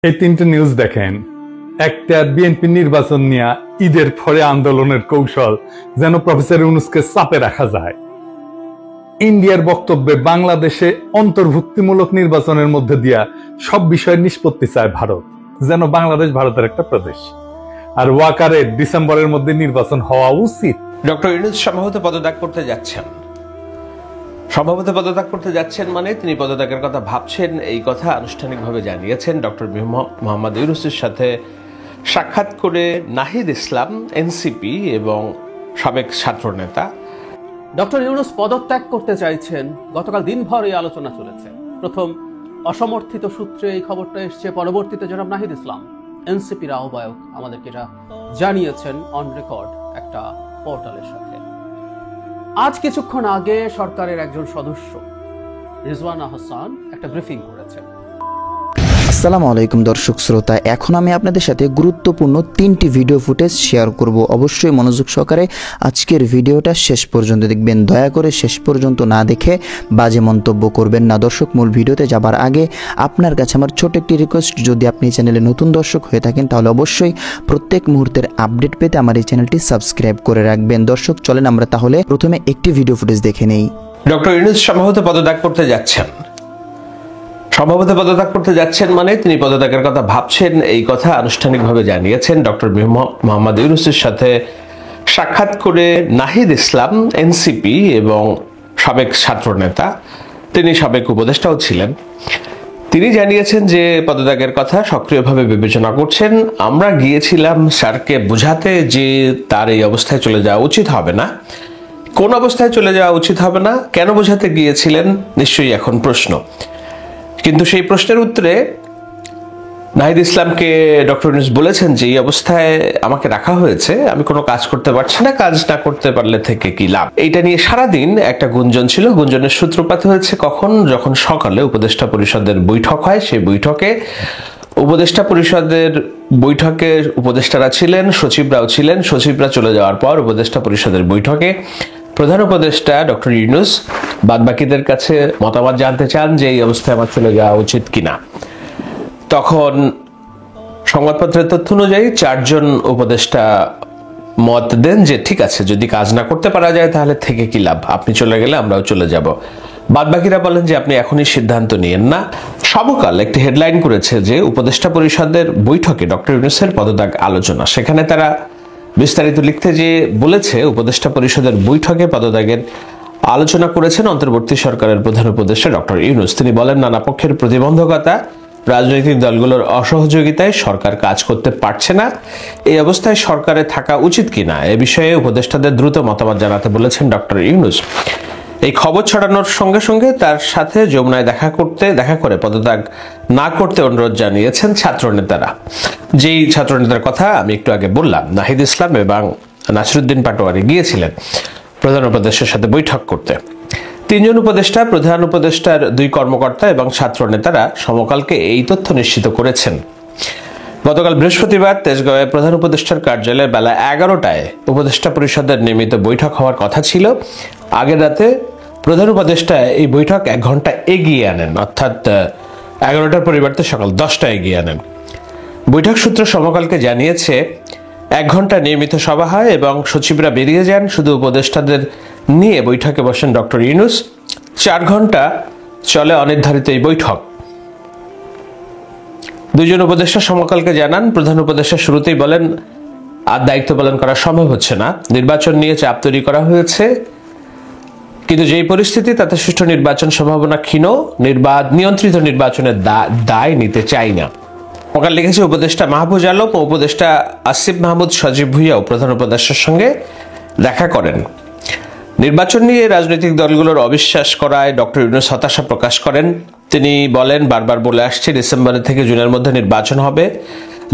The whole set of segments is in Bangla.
এই তিনটে নিউজ দেখেন। একটা, বিএনপি নির্বাচন নিয়ে ঈদের পরে আন্দোলনের কৌশল যেন প্রফেসর ইউনূসকে চাপে রাখা যায়। ইন্ডিয়ার বক্তব্যে বাংলাদেশে অন্তর্ভুক্তিমূলক নির্বাচনের মধ্যে দিয়া সব বিষয়ের নিষ্পত্তি চায় ভারত, যেন বাংলাদেশ ভারতের একটা প্রদেশ। আর ওয়াকারের ডিসেম্বরের মধ্যে নির্বাচন হওয়া উচিত। ডক্টর ইউনূস সম্ভবত পদত্যাগ করতে যাচ্ছেন। সম্ভবত পদত্যাগ করতে যাচ্ছেন মানে তিনি পদত্যাগের কথা ভাবছেন, এই কথা আনুষ্ঠানিকভাবে জানিয়েছেন ডক্টর মোহাম্মদ ইউনূসের সাথে সাক্ষাৎ করে নাহিদ ইসলাম, এনসিপি এবং সাবেক ছাত্র নেতা। ডক্টর ইউনূস পদত্যাগ করতে চাইছেন, গতকাল দিনভর এই আলোচনা চলেছে। প্রথম অসমর্থিত সূত্রে এই খবরটা এসছে, পরবর্তীতে জনাব নাহিদ ইসলাম এনসিপির আহ্বায়ক আমাদেরকে এটা জানিয়েছেন অন রেকর্ড একটা পোর্টালের সাথে। আজ কিছুক্ষণ আগে সরকারের একজন সদস্য রিজওয়ানা হাসান একটা ব্রিফিং করেছেন। আসসালামু আলাইকুম দর্শক শ্রোতা, এখন আমি আপনাদের সাথে গুরুত্বপূর্ণ 3টি ভিডিও ফুটেজ শেয়ার করব। অবশ্যই মনোযোগ সহকারে আজকের ভিডিওটা শেষ পর্যন্ত দেখবেন। দয়া করে শেষ পর্যন্ত না দেখে বাজে মন্তব্য করবেন না। দর্শক, মূল ভিডিওতে যাবার আগে আপনার কাছে আমার ছোট একটি রিকোয়েস্ট, যদি আপনি চ্যানেলে নতুন দর্শক হয়ে থাকেন তাহলে অবশ্যই প্রত্যেক মুহূর্তের আপডেট পেতে আমার এই চ্যানেলটি সাবস্ক্রাইব করে রাখবেন। দর্শক, চলেন আমরা তাহলে প্রথমে একটি ভিডিও ফুটেজ দেখে নেই। ডক্টর ইউনূস সম্ভবত পদত্যাগ করতে যাচ্ছেন। সম্ভবত পদত্যাগ করতে যাচ্ছেন মানে তিনি পদত্যাগের কথা ভাবছেন, এই কথা আনুষ্ঠানিকভাবে জানিয়েছেন ডক্টর মোহাম্মদ ইউনূসের সাথে সাক্ষাৎ করে নাহিদ ইসলাম, এনসিপি এবং সাবেক ছাত্র নেতা, তিনি সাবেক উপদেষ্টাও ছিলেন। তিনি জানিয়েছেন যে পদত্যাগের কথা সক্রিয়ভাবে বিবেচনা করছেন। আমরা গিয়েছিলাম স্যারকে বোঝাতে যে তার এই অবস্থায় চলে যাওয়া উচিত হবে না। কোন অবস্থায় চলে যাওয়া উচিত হবে না, কেন বোঝাতে গিয়েছিলেন, নিশ্চয়ই এখন প্রশ্ন। কিন্তু সেই প্রশ্নের উত্তরে নাহিদ ইসলামকে ডক্টর ইউনূস বলেছেন যে এই অবস্থায় আমাকে রাখা হয়েছে, আমি কোনো কাজ করতে পারছি না, কাজ না করতে পারলে থেকে কি লাভ। এইটা নিয়ে সারাদিন একটা গুঞ্জন ছিল। গুঞ্জনের সূত্রপাত হয়েছে কখন? যখন সকালে উপদেষ্টা পরিষদের বৈঠক হয়। সেই বৈঠকে উপদেষ্টা পরিষদের বৈঠকে উপদেষ্টারা ছিলেন, সচিবরাও ছিলেন। সচিবরা চলে যাওয়ার পর উপদেষ্টা পরিষদের বৈঠকে প্রধান উপদেষ্টা ডক্টর ইউনূস বাদবাকিদের কাছে মতামত জানতে চান যে এই অবস্থায় আমার চলে যাওয়া উচিত কিনা। তখন সংবাদপত্রের তথ্য অনুযায়ী 4 জন উপদেষ্টা মত দেন যে ঠিক আছে, যদি কাজ না করতে পারা যায় তাহলে থেকে কি লাভ, আপনি চলে গেলে আমরাও চলে যাব। বাদবাকিরা বলেন যে আপনি এখনই সিদ্ধান্ত নিয়েন না। সমকাল একটি হেডলাইন করেছে যে উপদেষ্টা পরিষদের বৈঠকে ডক্টর ইউনূসের পদত্যাগ আলোচনা। সেখানে তারা বিস্তারিত লিখতে যে বলেছে, উপদেষ্টা পরিষদের বৈঠকে পদত্যাগের আলোচনা করেছেন অন্তর্বর্তী সরকারের প্রধান উপদেষ্টা ডক্টর ইউনূস। তিনি বলেন, নানা পক্ষের প্রতিবন্ধকতা, রাজনৈতিক দলগুলোর অসহযোগিতায় সরকার কাজ করতে পারছে না। এই অবস্থায় সরকারে থাকা উচিত কিনা এ বিষয়ে উপদেষ্টাদের দ্রুত মতামত জানাতে বলেছেন ডক্টর ইউনূস। এই খবর ছড়ানোর সঙ্গে সঙ্গে তার সাথে যমুনায় দেখা করে পদত্যাগ না করতে অনুরোধ জানিয়েছেন ছাত্র নেতারা। যেই ছাত্র নেতার কথা আমি একটু আগে বললাম, নাহিদ ইসলাম এবং নাসিরউদ্দিন পাটোয়ারি গিয়েছিলেন প্রধান উপদেষ্টার সাথে বৈঠক করতে। 3 জন উপদেষ্টা, প্রধান উপদেষ্টার 2 কর্মকর্তা এবং ছাত্র নেতারা সমকালকে এই তথ্য নিশ্চিত করেছেন। গতকাল বৃহস্পতিবার তেজগাঁওয়ে প্রধান উপদেষ্টার কার্যালয়ে বেলা 11টায় উপদেষ্টা পরিষদের নিয়মিত বৈঠক হওয়ার কথা ছিল। আগের রাতে প্রধান উপদেষ্টা এই বৈঠক 1 ঘন্টা এগিয়ে আনেন, অর্থাৎ 11টার পরিবর্তে সকাল 10টায় এগিয়ে আনেন। বৈঠক সূত্র সমকালকে জানিয়েছে 1 ঘন্টা নিয়মিত সভা হয় এবং সচিবরা বেরিয়ে যান। শুধু উপদেষ্টাদের নিয়ে বৈঠকে বসেন ডক্টর ইউনূস। 4 ঘন্টা চলে অনির্ধারিত এই বৈঠক। 2 জন উপদেষ্টা সমকালকে জানান, প্রধান উপদেষ্টা শুরুতেই বলেন আর দায়িত্ব পালন করা সম্ভব হচ্ছে না। নির্বাচন নিয়ে চাপ তৈরি করা হয়েছে, কিন্তু যেই পরিস্থিতি তাতে সুষ্ঠু নির্বাচন সম্ভাবনা ক্ষীণ, নিয়ন্ত্রিত নির্বাচনের দায় নিতে চাই না। সকাল লিখেছে উপদেষ্টা মাহফুজ আলম ও উপদেষ্টা আসিফ মাহমুদ সজীব ভুঁইয়াও প্রধান উপদেষ্টার সঙ্গে দেখা করেন। নির্বাচন নিয়ে রাজনৈতিক দলগুলোর অবিশ্বাস করায় ডক্টর ইউনূস হতাশা প্রকাশ করেন। তিনি বলেন, বারবার বলে আসছি ডিসেম্বরের থেকে জুনের মধ্যে নির্বাচন হবে,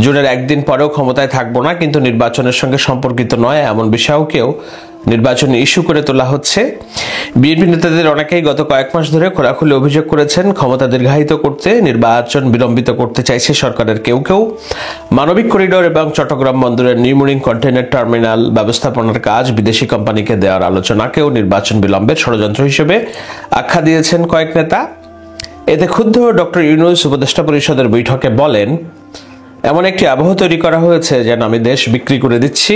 জুনের একদিন পরেও ক্ষমতায় থাকবো না, কিন্তু নির্বাচনের সঙ্গে সম্পর্কিত নয় এমন বিষয়কেও নির্বাচনী ইস্যু করে তোলা হচ্ছে। বিএনপি নেতাদের অনেকেই গত কয়েক মাস ধরে খোলাখুলি অভিযোগ করেছেন ক্ষমতা দীর্ঘায়িত করতে, নির্বাচন বিলম্বিত করতে চাইছে সরকারের কেউ কেউ। মানবিক করিডোর এবং চট্টগ্রাম বন্দরের নিউমুরিং কন্টেইনার টার্মিনাল ব্যবস্থাপনার কাজ বিদেশি কোম্পানিকে দেওয়ার আলোচনাকেও নির্বাচন বিলম্বের ষড়যন্ত্র হিসেবে আখ্যা দিয়েছেন কয়েক নেতা। এতে ক্ষুব্ধ ডক্টর ইউনূস উপদেষ্টা পরিষদের বৈঠকে বলেন, এমন একটি আবহ তৈরি করা হয়েছে যেন আমি দেশ বিক্রি করে দিচ্ছি,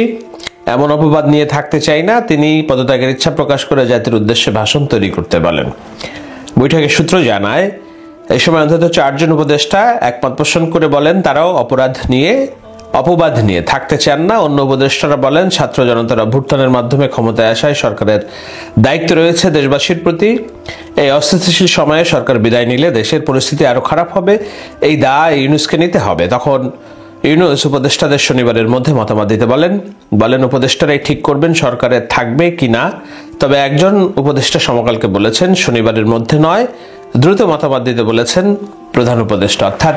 এমন অপবাদ নিয়ে থাকতে চাই না। তিনি পদত্যাগের ইচ্ছা প্রকাশ করে জাতির উদ্দেশ্যে ভাষণ তৈরি করতে বলেন। বৈঠকের সূত্র জানায়, এই সময় অন্তত 4 জন উপদেষ্টা একমত পোষণ করে বলেন তারাও অপবাদ নিয়ে থাকতে চান না। অন্য উপদেষ্টারা বলেন, ছাত্র জনতার অভ্যুত্থানের মাধ্যমে ক্ষমতায় আসায় সরকারের দায়িত্ব রয়েছে দেশবাসীর প্রতি। এই অস্থিতিশীল সময়ে সরকার বিদায় নিলে দেশের পরিস্থিতি আরো খারাপ হবে, এই দায় ইউনূসকে নিতে হবে। তখন ইউনূস উপদেষ্টাদের শনিবারের মধ্যে মতামত দিতে বলেন উপদেষ্টারাই ঠিক করবেন সরকারে থাকবে কি না। তবে একজন উপদেষ্টা সমকালকে বলেছেন, শনিবারের মধ্যে নয়, দ্রুত মতামত দিতে বলেছেন প্রধান উপদেষ্টা, অর্থাৎ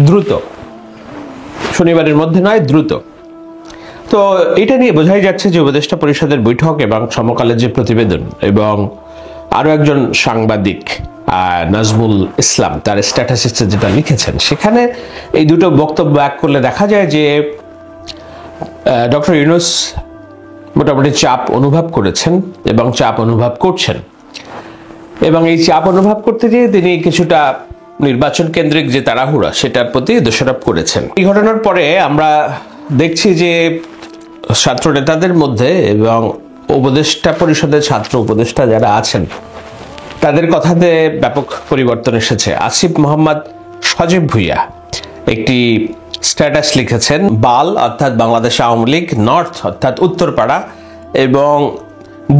দ্রুত, শনিবারের মধ্যে নয়, দ্রুত। তো এটা নিয়ে বোঝাই যাচ্ছে যে উপদেষ্টা পরিষদের বৈঠক এবং সমকালের যে প্রতিবেদন, এবং আরো একজন সাংবাদিক নাজমুল ইসলাম তার স্ট্যাটাসে যেটা লিখেছেন, সেখানে এই দুটো বক্তব্য এক করলে দেখা যায় যে ডক্টর ইউনূস মোটামুটি চাপ অনুভব করেছেন এবং চাপ অনুভব করছেন, এবং এই চাপ অনুভব করতে গিয়ে তিনি কিছুটা নির্বাচন কেন্দ্রিক যে তাড়াহুড়া সেটার প্রতি দোষারোপ করেছেন। এই ঘটনার পরে আমরা দেখছি যে ছাত্র নেতাদের মধ্যে এবং উপদেষ্টা পরিষদের ছাত্র উপদেষ্টা যারা আছেন তাদের কথাতে ব্যাপক পরিবর্তন এসেছে। আসিফ মোহাম্মদ সজীব ভুইয়া একটি স্ট্যাটাস লিখেছেন, বাল অর্থাৎ বাংলাদেশ আওয়ামী লীগ, নর্থ অর্থাৎ উত্তরপাড়া এবং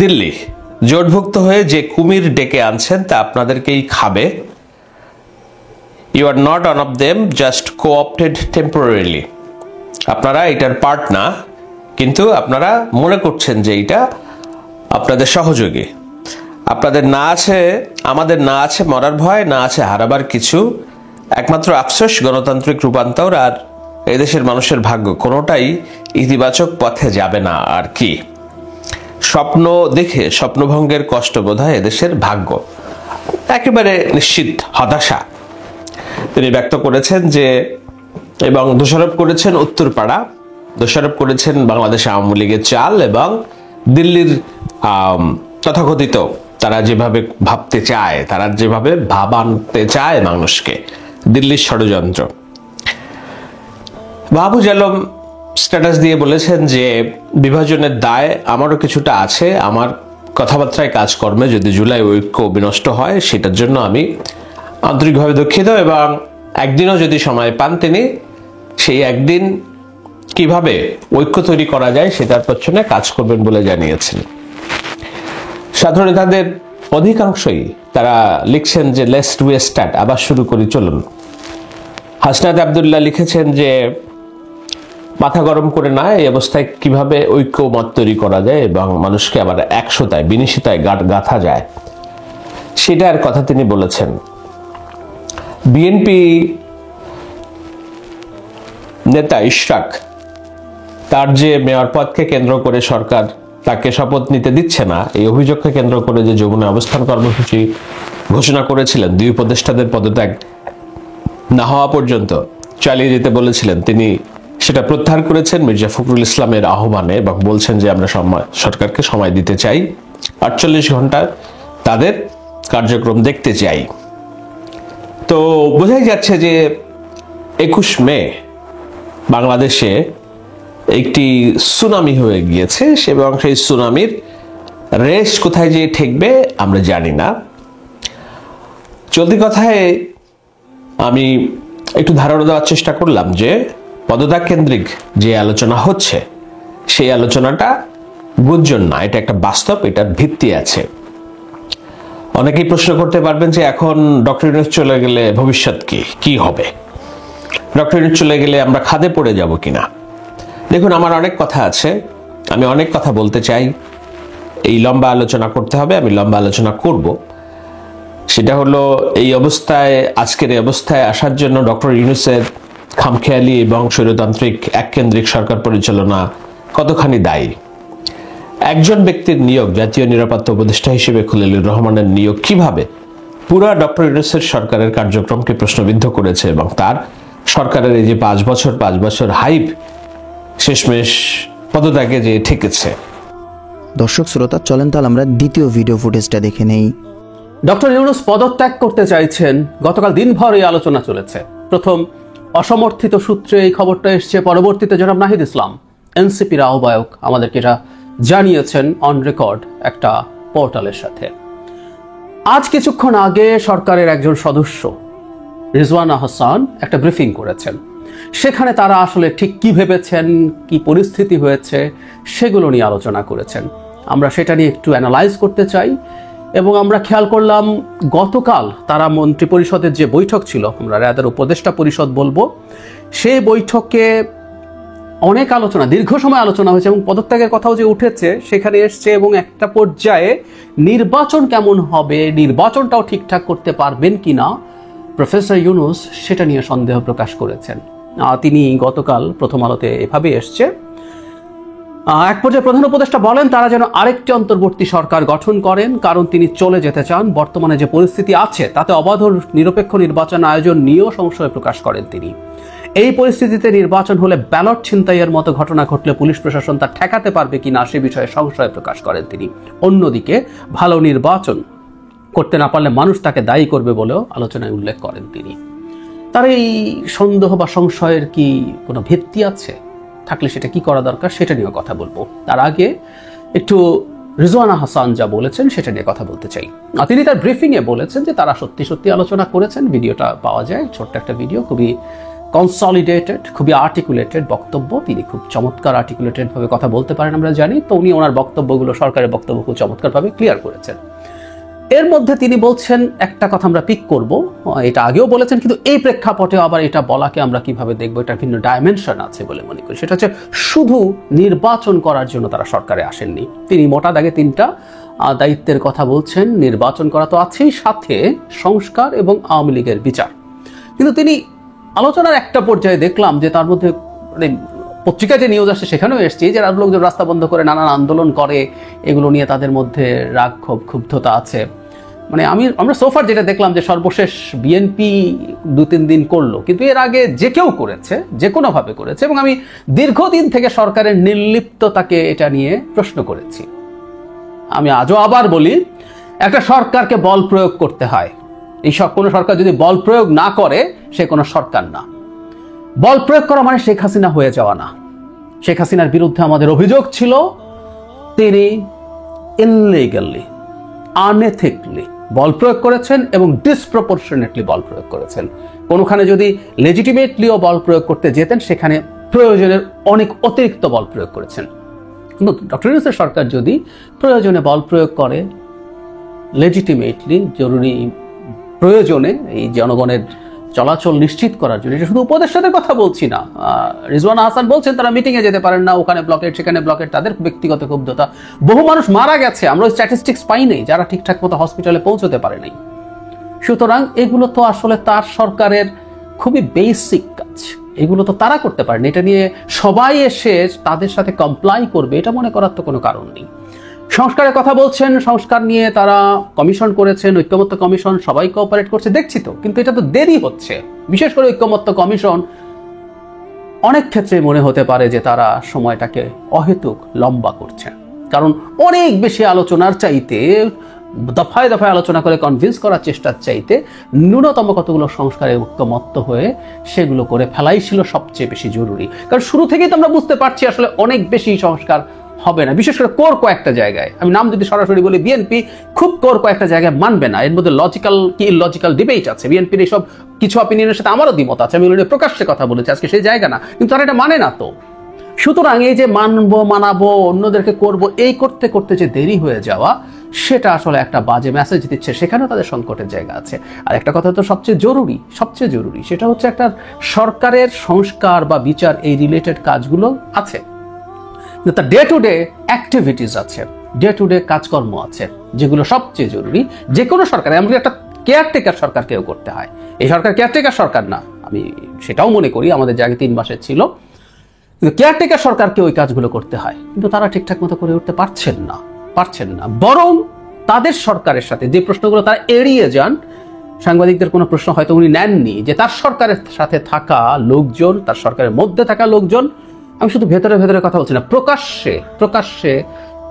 দিল্লি জোটভুক্ত হয়ে যে কুমির ডেকে আনছেন তা আপনাদেরকেই খাবে। You are not one of them, just coopted temporarily. আপনারা এটার পার্ট না, কিন্তু আপনারা মনে করছেন যে এটা আপনাদের সহযোগী। আপনাদের না আছে, আমাদের না আছে মরার ভয়, না আছে হারাবার কিছু, একমাত্র আফসোস গণতান্ত্রিক রূপান্তর আর এদেশের মানুষের ভাগ্য কোনোটাই ইতিবাচক পথে যাবে না। আর কি স্বপ্ন দেখে স্বপ্নভঙ্গের কষ্ট বোধহয় এদেশের ভাগ্য, একেবারে নিশ্চিত হতাশা তিনি ব্যক্ত করেছেন যে, এবং দোষারোপ করেছেন উত্তরপাড়া, দোষারোপ করেছেন বাংলাদেশ আওয়ামী লীগের চাল এবং দিল্লির তথাকথিত তারা যেভাবে ভাবতে চায়, তারা যেভাবে ভাবানতে চায় মানুষকে, দিল্লির ষড়যন্ত্র। মাহফুজ আলম স্ট্যাটাস দিয়ে বলেছেন যে বিভাজনের দায় আমারও কিছুটা আছে, আমার কথাবার্তায় কাজকর্মে যদি জুলাই ঐক্য বিনষ্ট হয় সেটার জন্য আমি আন্তরিকভাবে দুঃখিত, এবং একদিনও যদি সময় পান তিনি সেই একদিন কিভাবে ঐক্য তৈরি করা যায় সেটার পেছনে কাজ করবেন বলে জানিয়েছেন। ছাত্র নেতাদের অধিকাংশই তারা লিখছেন যে লেটস ডু এ স্টার্ট, আবার শুরু করি চলুন। হাসনাত আব্দুল্লাহ লিখেছেন যে মাথা গরম করে না, এই অবস্থায় কিভাবে ঐক্য মত তৈরি করা যায় এবং মানুষকে আবার একশোতায় বিনিশিতায় গাঁথা যায় সেটার কথা তিনি বলেছেন। বিএনপি নেতা ইশরাক, তার যে মেয়র পদকে কেন্দ্র করে সরকার তাকে শপথ নিতে দিচ্ছে না, এই অভিযোগকে কেন্দ্র করে যে যমুনা অবস্থান কর্মসূচি ঘোষণা করেছিলেন, 2 উপদেষ্টাদের পদত্যাগ না হওয়া পর্যন্ত চালিয়ে যেতে বলেছিলেন, তিনি সেটা প্রত্যাহার করেছেন মির্জা ফখরুল ইসলামের আহ্বানে, এবং বলছেন যে আমরা সরকারকে সময় দিতে চাই, 48 ঘন্টা তাদের কার্যক্রম দেখতে চাই। তো বোঝাই যাচ্ছে যে 21 মে বাংলাদেশে একটি সুনামি হয়ে গিয়েছে, এবং সেই সুনামির রেশ কোথায় যে ঠেকবে আমরা জানি না। চলতি কথায় আমি একটু ধারণা দেওয়ার চেষ্টা করলাম যে পদত্যাগ কেন্দ্রিক যে আলোচনা হচ্ছে সেই আলোচনাটা গুঞ্জন না, এটা একটা বাস্তব, এটার ভিত্তি আছে। অনেকেই প্রশ্ন করতে পারবেন যে এখন ডক্টর ইউনূস চলে গেলে ভবিষ্যৎ কি হবে, ডক্টর ইউনূস চলে গেলে আমরা খাদে পড়ে যাব কিনা। দেখুন, আমার অনেক কথা আছে, আমি অনেক কথা বলতে চাই, এই লম্বা আলোচনা করতে হবে, আমি লম্বা আলোচনা করব। সেটা হলো এই অবস্থায়, আজকের এই অবস্থায় আসার জন্য ডক্টর ইউনূসের খামখেয়ালি এবং স্বৈরতান্ত্রিক এককেন্দ্রিক সরকার পরিচালনা কতখানি দায়ী। একজন ব্যক্তির নিয়োগ, জাতীয় নিরাপত্তা উপদেষ্টা হিসেবে খলিলুর রহমানের নিয়োগ কিভাবে পুরা ডক্টর ইউনূসের সরকারের কার্যক্রমকে প্রশ্নবিদ্ধ করেছে, এবং তার সরকারের এই যে 5 বছর হাইপ শেষমেশ পদত্যাগে যে ঠেকেছে। দর্শক শ্রোতা, চলেন তাহলে আমরা দ্বিতীয় ভিডিও ফুটেজটা দেখে নেই। ডক্টর ইউনূস পদত্যাগ করতে চাইছেন, গতকাল দিনভর এই আলোচনা চলেছে। প্রথম অসমর্থিত সূত্রে এই খবরটা এসছে, পরবর্তীতে জনাব নাহিদ ইসলাম এনসিপির আহ্বায়ক আমাদেরকে এটা জানিয়েছেন অন রেকর্ড একটা পোর্টালের সাথে। আজ কিছুক্ষণ আগে সরকারের একজন সদস্য রিজওয়ানা হাসান একটা ব্রিফিং করেছেন, সেখানে তারা আসলে ঠিক কি ভেবেছেন, কি পরিস্থিতি হয়েছে সেগুলো নিয়ে আলোচনা করেছেন। আমরা সেটা নিয়ে একটু অ্যানালাইজ করতে চাই। এবং আমরা খেয়াল করলাম গতকাল তারা মন্ত্রিপরিষদের যে বৈঠক ছিল, আমরা রাদার উপদেষ্টা পরিষদ বলবো, সেই বৈঠকে অনেক আলোচনা, দীর্ঘ সময় আলোচনা হয়েছে এবং পদত্যাগের কথাও যে উঠেছে সেখানে এসছে। এবং একটা পর্যায়ে নির্বাচন কেমন হবে, নির্বাচনটাও ঠিকঠাক করতে পারবেন কিনা প্রফেসর ইউনূস সেটা নিয়ে সন্দেহ প্রকাশ করেছেন। তিনি গতকাল প্রথম আলোতে এভাবে এসছে। এক পর্যায়ে প্রধান উপদেষ্টা বলেন তারা যেন আরেকটি অন্তর্বর্তী সরকার গঠন করেন, কারণ তিনি চলে যেতে চান। বর্তমানে যে পরিস্থিতি আছে তাতে অবাধ ও নিরপেক্ষ নির্বাচন আয়োজন নিয়েও সংশয় প্রকাশ করেন তিনি। এই পরিস্থিতিতে নির্বাচন হলে ব্যালট ছিনতাইয়ের মতো ঘটনা ঘটলে পুলিশ প্রশাসন তা ঠেকাতে পারবে কিনা সে বিষয়ে সংশয় প্রকাশ করেন তিনি। অন্যদিকে ভালো নির্বাচন করতে না পারলে মানুষ তাকে দায়ী করবে বলেও আলোচনায় উল্লেখ করেন তিনি। তার এই সন্দেহ বা সংশয়ের কি কোনো ভিত্তি আছে? থাকলে সেটা কি করা দরকার সেটা নিয়ে কথা বলবো। তার আগে একটু রিজওয়ানা হাসান যা বলেছেন সেটা নিয়ে কথা বলতে চাই। তিনি তার ব্রিফিংয়ে বলেছেন যে তারা সত্যি সত্যি আলোচনা করেছেন। ভিডিওটা পাওয়া যায়, ছোট্ট একটা ভিডিও, খুবই কনসলিডেটেড, খুবই আর্টিকুলেটেড বক্তব্য। তিনি খুব চমৎকার আর্টিকুলেটেড ভাবে কথা বলতে পারেন আমরা জানি, তো উনি ওনার বক্তব্যগুলো, সরকারের বক্তব্য খুব চমৎকারভাবে ক্লিয়ার করেছেন। এর মধ্যে তিনি বলছেন একটা কথা আমরা পিক করব, এটা আগেও বলেছেন কিন্তু এই প্রেক্ষাপটে আবার এটা বলাকে আমরা কিভাবে দেখবো, এটা ভিন্ন ডাইমেনশন আছে বলে মনে করি। সেটা হচ্ছে শুধু নির্বাচন করার জন্য তারা সরকারে আসেননি। তিনি মোটা দাগে তিনটা দায়িত্বের কথা বলছেন। নির্বাচন করা তো আছেই, সাথে সংস্কার এবং আওয়ামী লীগের বিচার। কিন্তু তিনি আলোচনার একটা পর্যায়ে দেখলাম যে তার মধ্যে মানে পত্রিকায় যে নিউজ আসছে সেখানেও এসছে যে লোকজন রাস্তা বন্ধ করে নানান আন্দোলন করে, এগুলো নিয়ে তাদের মধ্যে রাগ ক্ষোভ ক্ষুব্ধতা আছে। মানে আমরা সোফার যেটা দেখলাম যে সর্বশেষ বিএনপি 2-3 দিন করলো, কিন্তু এর আগে যে কেউ করেছে, যে কোনোভাবে করেছে। এবং আমি দীর্ঘদিন থেকে সরকারের নির্লিপ্ততাকে এটা নিয়ে প্রশ্ন করেছি। আমি আজও আবার বলি, একটা সরকারকে বল প্রয়োগ করতে হয়। এই কোনো সরকার যদি বল প্রয়োগ না করে সে কোনো সরকার না। বল প্রয়োগ করা মানে শেখ হাসিনা হয়ে যাওয়া না। শেখ হাসিনার বিরুদ্ধে আমাদের অভিযোগ ছিল তিনি ইললিগালি, আনএথিকলি বল প্রয়োগ করেছেন এবং ডিসপ্রপোর্শনেটলি বল প্রয়োগ করেছেন। কোনোখানে যদি লেজিটিমেটলিও বল প্রয়োগ করতে যেতেন সেখানে প্রয়োজনের অনেক অতিরিক্ত বল প্রয়োগ করেছেন। কিন্তু ডক্টর ইউনূসের সরকার যদি প্রয়োজনে বল প্রয়োগ করে, লেজিটিমেটলি জরুরি প্রয়োজনে এই জনগণের চলাচল নিশ্চিত করার জন্য, এটা শুধু উপদেষ্টাদের কথা বলছি না, রিজওয়ানা হাসান বলছেন তারা মিটিংয়ে যেতে পারেন না, ওখানে ব্লকেট সেখানে ব্লকেট, তাদের ব্যক্তিগত ক্ষুব্ধতা। বহু মানুষ মারা গেছে, আমরা স্ট্যাটিস্টিক্স পাই নাই, যারা ঠিকঠাক মতো হসপিটালে পৌঁছতে পারে নাই। সুতরাং এগুলো তো আসলে তার সরকারের খুবই বেসিক কাজ, এগুলো তো তারা করতে পারেন। এটা নিয়ে সবাই এসে তাদের সাথে কমপ্লাই করবে এটা মনে করার তো কোনো কারণ নেই। সংস্কারের কথা বলছেন, সংস্কার নিয়ে তারা কমিশন করেছেন, ঐক্যমত্য কমিশন, সবাই কোঅপারেট করছে, দেখছি তো, কিন্তু এটা তো দেরি হচ্ছে। বিশেষ করে ঐক্যমত্য কমিশন অনেক ক্ষেত্রে মনে হতে পারে যে তারা সময়টাকে অহেতুক লম্বা করছে, কারণ অনেক বেশি আলোচনার চাইতে, দফায় দফায় আলোচনা করে কনভিন্স করার চেষ্টার চাইতে ন্যূনতম কতগুলো সংস্কারে ঐক্যমত্য হয়ে সেগুলো করে ফেলাই ছিল সবচেয়ে বেশি জরুরি। কারণ শুরু থেকেই তো আমরা বুঝতে পারছি আসলে অনেক বেশি সংস্কার হবে না, বিশেষ করে কোর কয়েকটা জায়গায়। আমি নাম যদি সরাসরি বলি, বিএনপি খুব কোর কয়েকটা জায়গায় মানবে না। এর মধ্যে লজিক্যাল কি ইললজিক্যাল ডিবেট আছে। বিএনপির এইসব কিছু অপিনিয়নের সাথে আমারও দ্বিমত আছে, আমি ওগুলো প্রকাশ্যে কথা বলেছি, আজকে সেই জায়গা না, কিন্তু তারা এটা মানে না। তো সুতরাং এই যে মানবো, মানাবো, অন্যদেরকে করব, এই করতে করতে যে দেরি হয়ে যাওয়া, সেটা আসলে একটা বাজে মেসেজ দিচ্ছে। সেখানেও তাদের সংকটের জায়গা আছে। আর একটা কথা তো সবচেয়ে জরুরি, সেটা হচ্ছে একটা সরকারের সংস্কার বা বিচার, এই রিলেটেড কাজগুলো আছে, তার ডে টু ডে অ্যাক্টিভিটিস আছে, ডে টু ডে কাজকর্ম আছে, যেগুলো সবচেয়ে জরুরি। যে কোনো সরকার, এমনকি একটা কেয়ারটেকার সরকারকেও করতে হয়। এই সরকার কেয়ারটেকার সরকার না, আমি সেটাও মনে করি, আমাদের জায়গায় 3 মাসের ছিল, কিন্তু কেয়ারটেকার সরকারকে ওই কাজগুলো করতে হয়। কিন্তু তারা ঠিকঠাক মতো করে উঠতে পারছেন না। বরং তাদের সরকারের সাথে যে প্রশ্নগুলো তারা এড়িয়ে যান, সাংবাদিকদের কোনো প্রশ্ন হয়তো উনি নেননি, যে তার সরকারের সাথে থাকা লোকজন, তার সরকারের মধ্যে থাকা লোকজন, আমি শুধু ভেতরে ভেতরে কথা বলছি না, প্রকাশ্যে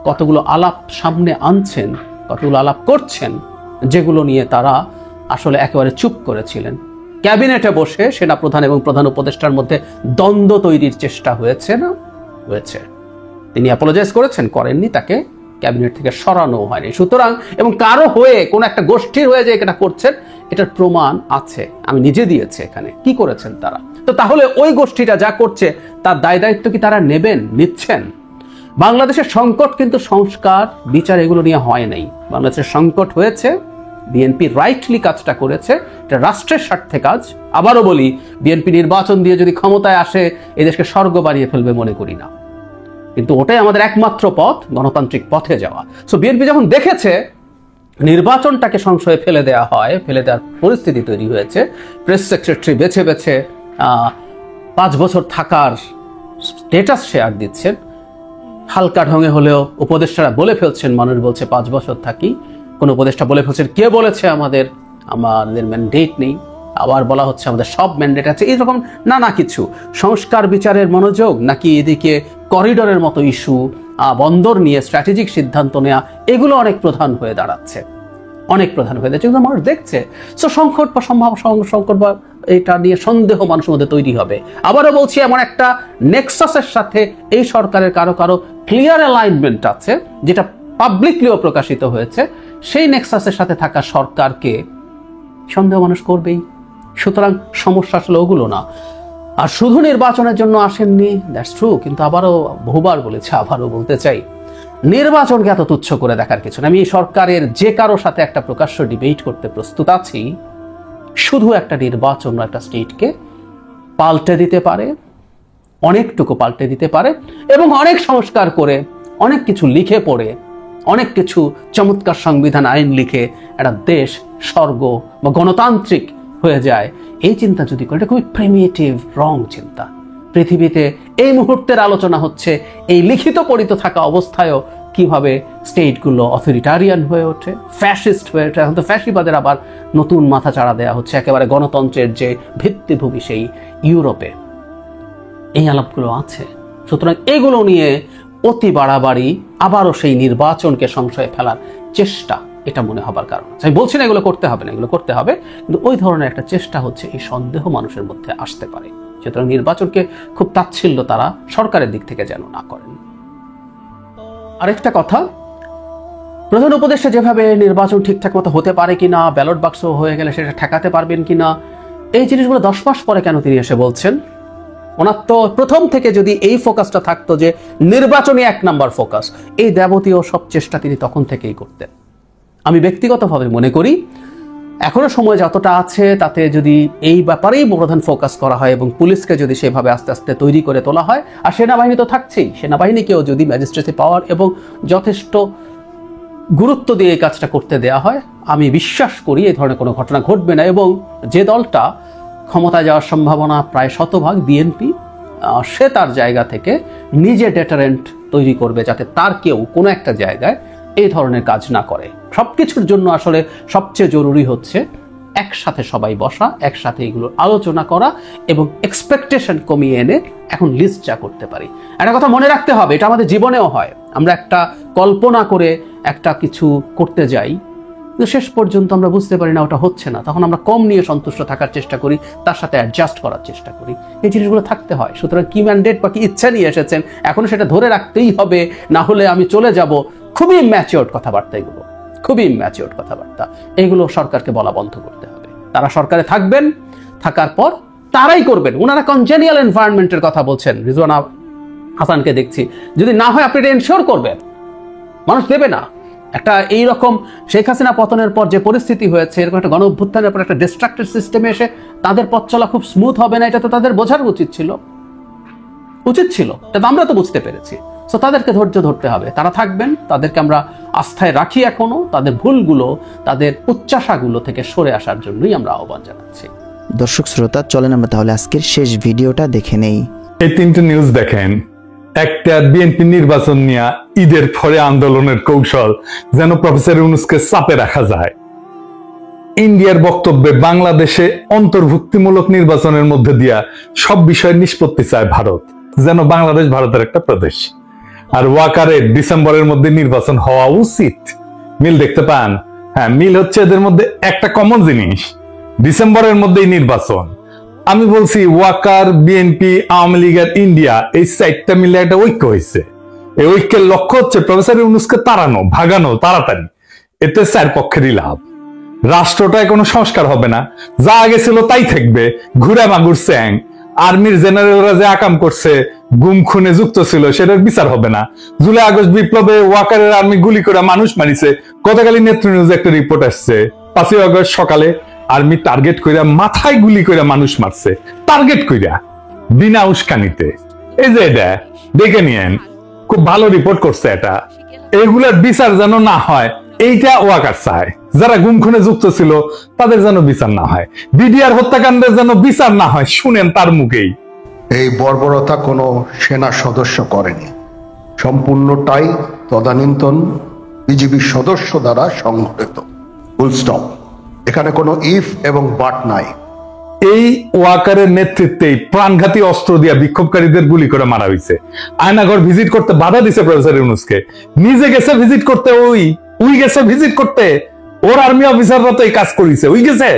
কতগুলো আলাপ সামনে আনছেন, কতগুলো আলাপ করছেন, যেগুলো নিয়ে তারা আসলে একেবারে চুপ করেছিলেন। ক্যাবিনেটে বসে সেনাপ্রধান এবং প্রধান উপদেষ্টার মধ্যে দ্বন্দ্ব তৈরির চেষ্টা হয়েছে না? হয়েছে। তিনি অ্যাপোলোজাইজ করেছেন? করেননি, তাকে ক্যাবিনেট থেকে সরানো হয়নি। সুতরাং এবং কারো হয়ে কোন একটা গোষ্ঠীর হয়ে যে এটা করছেন, এটার প্রমাণ আছে, আমি নিজে দিয়েছি এখানে। কি করেছেন তারা? তো তাহলে ওই গোষ্ঠীটা যা করছে তার দায় দায়িত্ব কি তারা নেবেন, নিচ্ছেন? বাংলাদেশের সংকট কিন্তু সংস্কার, বিচার এগুলো নিয়ে হয় নাই। বাংলাদেশের সংকট হয়েছে, বিএনপি রাইটলি কাজটা করেছে, এটা রাষ্ট্রের স্বার্থে কাজ। আবারও বলি, বিএনপি নির্বাচন দিয়ে যদি ক্ষমতায় আসে এদেশকে স্বর্গ বানিয়ে ফেলবে মনে করি না, কিন্তু ওটাই আমাদের একমাত্র পথ, গণতান্ত্রিক পথে যাওয়া। সো বিএনপি যখন দেখেছে নির্বাচনটাকে সংশয়ে ফেলে দেওয়া হয়, ফেলে দেওয়ার পরিস্থিতি তৈরি হয়েছে, প্রেস সেক্রেটারি বেছে বেছে 5 বছর থাকার স্ট্যাটাস শেয়ার দিচ্ছেন, হালকা ঢঙে হলেও উপদেষ্টারা বলে ফেলছেন, মানুষ বলছে 5 বছর থাকি, কোন উপদেষ্টা বলে ফেলছেন কে বলেছে আমাদের ম্যান্ডেট নেই, আবার বলা হচ্ছে আমাদের সব ম্যান্ডেট আছে, এরকম নানা কিছু। সংস্কার বিচারের মনোযোগ নাকি এদিকে করিডোরের মতো ইস্যু, বন্দর নিয়ে স্ট্র্যাটেজিক সিদ্ধান্ত নেওয়া, এগুলো অনেক প্রধান হয়ে দাঁড়াচ্ছে, অনেক প্রধান হয়ে যাচ্ছে, মানুষ দেখছে। সো সংকট বা সংকট বা এটা নিয়ে সন্দেহ মানুষের মধ্যে তৈরি হবে। আবারও বলছি, এমন একটা নেক্সাসের সাথে এই সরকারের কারো কারো ক্লিয়ার অ্যালাইনমেন্ট আছে, যেটা পাবলিকলিও প্রকাশিত হয়েছে। সেই নেক্সাসের সাথে থাকা সরকারকে সন্দেহ মানুষ করবেই। সুতরাং সমস্যা আসলে ওগুলো না। আর শুধু নির্বাচনের জন্য আসেননি, দ্যাটস ট্রু, কিন্তু আবারও বহুবার বলেছে, আবারও বলতে চাই, নির্বাচনকে এত তুচ্ছ করে দেখার কিছু না। আমি এই সরকারের যে কারো সাথে একটা প্রকাশ্য ডিবেট করতে প্রস্তুত আছি। শুধু একটা নির্বাচন একটা স্টেটকে পাল্টে দিতে পারে, অনেকটুকু পাল্টে দিতে পারে, এবং অনেক সংস্কার করে, অনেক কিছু লিখে পড়ে, অনেক কিছু চমৎকার সংবিধান আইন লিখে একটা দেশ স্বর্গ বা গণতান্ত্রিক হয়ে যায়, এই চিন্তা যদি করে, এটা খুবই প্রিমিটিভ রং চিন্তা। পৃথিবীতে এই মুহূর্তের আলোচনা হচ্ছে এই লিখিত পড়িত থাকা অবস্থায়ও কিভাবে স্টেটগুলো অথরিটারিয়ান হয়ে ওঠে, ফ্যাসিস্ট হয়ে ওঠে। এখন তো ফ্যাসিবাদের আবার নতুন মাথা চাড়া দেওয়া হচ্ছে, একেবারে গণতন্ত্রের যে ভিত্তিভূমি সেই ইউরোপে এই আলাপগুলো আছে। সুতরাং এগুলো নিয়ে অতি বাড়াবাড়ি, আবারও সেই নির্বাচনকে সংশয়ে ফেলার চেষ্টা, এটা মনে হবার কারণ আছে। আমি বলছি না এগুলো করতে হবে না, এগুলো করতে হবে, কিন্তু ওই ধরনের একটা চেষ্টা হচ্ছে, এই সন্দেহ মানুষের মধ্যে আসতে পারে। সুতরাং নির্বাচনকে খুব তাচ্ছিল্য তারা সরকারের দিক থেকে যেন না করেন। আরেকটা কথা, প্রধান উপদেষ্টা যেভাবে নির্বাচন ঠিকঠাক মতো হতে পারে কিনা, ব্যালট বাক্স হয়ে গেলে সেটা ঠেকাতে পারবেন কিনা, এই জিনিসগুলো 10 মাস পরে কেন তিনি এসে বলছেন? ওনার তো প্রথম থেকে যদি এই ফোকাসটা থাকতো যে নির্বাচনী 1 নাম্বার ফোকাস, এই যাবতীয় সব চেষ্টা তিনি তখন থেকেই করতেন। আমি ব্যক্তিগতভাবে মনে করি এখনো সময় যতটা আছে তাতে যদি এই ব্যাপারেই প্রধান ফোকাস করা হয় এবং পুলিশকে যদি সেভাবে আস্তে আস্তে তৈরি করে তোলা হয়, আর সেনাবাহিনী তো থাকছেই, সেনাবাহিনীকেও যদি ম্যাজিস্ট্রেসি পাওয়ার এবং যথেষ্ট গুরুত্ব দিয়ে এই কাজটা করতে দেয়া হয়, আমি বিশ্বাস করি এই ধরনের কোনো ঘটনা ঘটবে না। এবং যে দলটা ক্ষমতায় যাওয়ার সম্ভাবনা প্রায় শতভাগ, বিএনপি, সে তার জায়গা থেকে নিজে ডেটারেন্ট তৈরি করবে যাতে তার কেউ কোনো একটা জায়গায় এই ধরনের কাজ না করে। সবকিছুর জন্য আসলে সবচেয়ে জরুরি হচ্ছে একসাথে সবাই বসা, একসাথে এগুলো আলোচনা করা এবং এক্সপেকটেশন কমিয়ে এনে এখন লিস্ট যা করতে পারি। একটা কথা মনে রাখতে হবে, এটা আমাদের জীবনেও হয়, আমরা একটা কল্পনা করে একটা কিছু করতে যাই, কিন্তু শেষ পর্যন্ত আমরা বুঝতে পারি না ওটা হচ্ছে না, তখন আমরা কম নিয়ে সন্তুষ্ট থাকার চেষ্টা করি, তার সাথে অ্যাডজাস্ট করার চেষ্টা করি। এই জিনিসগুলো থাকতে হয়। সুতরাং কি ম্যান্ডেট বা কি ইচ্ছা নিয়ে এসেছেন, এখন সেটা ধরে রাখতেই হবে, না হলে আমি চলে যাব। খুবই ম্যাচিওর্ড কথাবার্তা এগুলো, খুবই ম্যাচিওর্ড কথাবার্তা। এগুলো সরকারকে বলা বন্ধ করতে হবে। তারা সরকারে থাকবেন, থাকার পর তারাই করবেন। ওনারা কনজেনিয়াল এনভায়রনমেন্টের কথা বলছেন, রিজওয়ানা হাসানকে দেখছি, যদি না হয় আপনি এটা এনশিওর করবেন, মানুষ দেবে না। একটা এইরকম শেখ হাসিনা পতনের পর যে পরিস্থিতি হয়েছে, এরকম একটা গণ অভ্যুত্থানের পর একটা ডিস্ট্রাক্টেড সিস্টেমে এসে তাদের পথ চলা খুব স্মুথ হবে না, এটা তো তাদের বোঝার উচিত ছিল, এটা তো আমরা তো বুঝতে পেরেছি। সো তাদেরকে ধৈর্য ধরতে হবে, তারা থাকবেন, তাদেরকে আমরা আস্থায় রাখি। এখনো তাদের ভুলগুলো, তাদের উচ্চাশাগুলো থেকে সরে আসার জন্যই আমরা আহ্বান জানাচ্ছি। দর্শক শ্রোতা, চলেন আমরা তাহলে আজকের শেষ ভিডিওটা দেখে নেই। এই 3টে নিউজ দেখেন। একটা, বিএনপি নির্বাচন নিয়ে ঈদের পরে আন্দোলনের কৌশল যেন প্রফেসর ইউনূসকে চাপে রাখা যায়। ইন্ডিয়ার বক্তব্যে বাংলাদেশে অন্তর্ভুক্তিমূলক নির্বাচনের মধ্যে দিয়া সব বিষয়ের নিষ্পত্তি চায় ভারত, যেন বাংলাদেশ ভারতের একটা প্রদেশ। আর ওয়াকারের ডিসেম্বরের মধ্যে নির্বাচন হওয়া উচিত। মিল দেখতে পান? হ্যাঁ, মিল হচ্ছে এদের মধ্যে একটা কমন জিনিস, ডিসেম্বরের মধ্যেই নির্বাচন। আমি বলছি ওয়াকার, বিএনপি, আওয়ামী লীগ আর ইন্ডিয়া এই চারটা মিলে একটা ঐক্য হয়েছে। এই ঐক্যের লক্ষ্য হচ্ছে প্রফেসর ইউনূসকে তাড়ানো, ভাগানো তাড়াতাড়ি। এতে চার পক্ষেরই লাভ। রাষ্ট্রটায় কোনো সংস্কার হবে না, যা আগে ছিল তাই থাকবে, ঘুরে মাগুর চ্যাং। আর্মির জেনারেলরা যে আকাম করছে, গুম খুনে যুক্ত ছিল, সেটার বিচার হবে না। জুলাই আগস্ট বিপ্লবে ওয়াকারের আর্মি গুলি করে মানুষ মারিছে। গতকালই নেত্র নিউজে একটা রিপোর্ট আসছে, 5ই আগস্ট সকালে আর্মি টার্গেট কইরা মাথায় গুলি কইরা মানুষ মারছে, টার্গেট কইরা, বিনা উস্কানিতে। এই যে এটা দেখে নিয়েন, খুব ভালো রিপোর্ট করছে এটা। এইগুলার বিচার যেন না হয়, এইটা ওয়াকার চায়। যারা গুম খুনে যুক্ত ছিল তাদের যেন বিচার না হয়, বিডিআর হত্যাকাণ্ডের যেন বিচার না হয়। শুনেন তার মুখেই। এই বর্বরতা কোনো সেনা সদস্য করেনি, সম্পূর্ণটাই তদানীন্তন বিজিবি সদস্য দ্বারা সংঘটিত। Full stop. এখানে কোনো ইফ এবং বাট নাই। এই ওয়াকারের নেতৃত্বেই প্রাণঘাতী অস্ত্র দিয়া বিক্ষোভকারীদের গুলি করে মারা হয়েছে। আয়নাঘর ভিজিট করতে বাধা দিছে প্রফেসর ইউনূসকে। নিজে গেছে ভিজিট করতে, ওই গেছে ভিজিট করতে। ওর আর্মি অফিসাররা তো এই কাজ করেছে, ওই গেছে,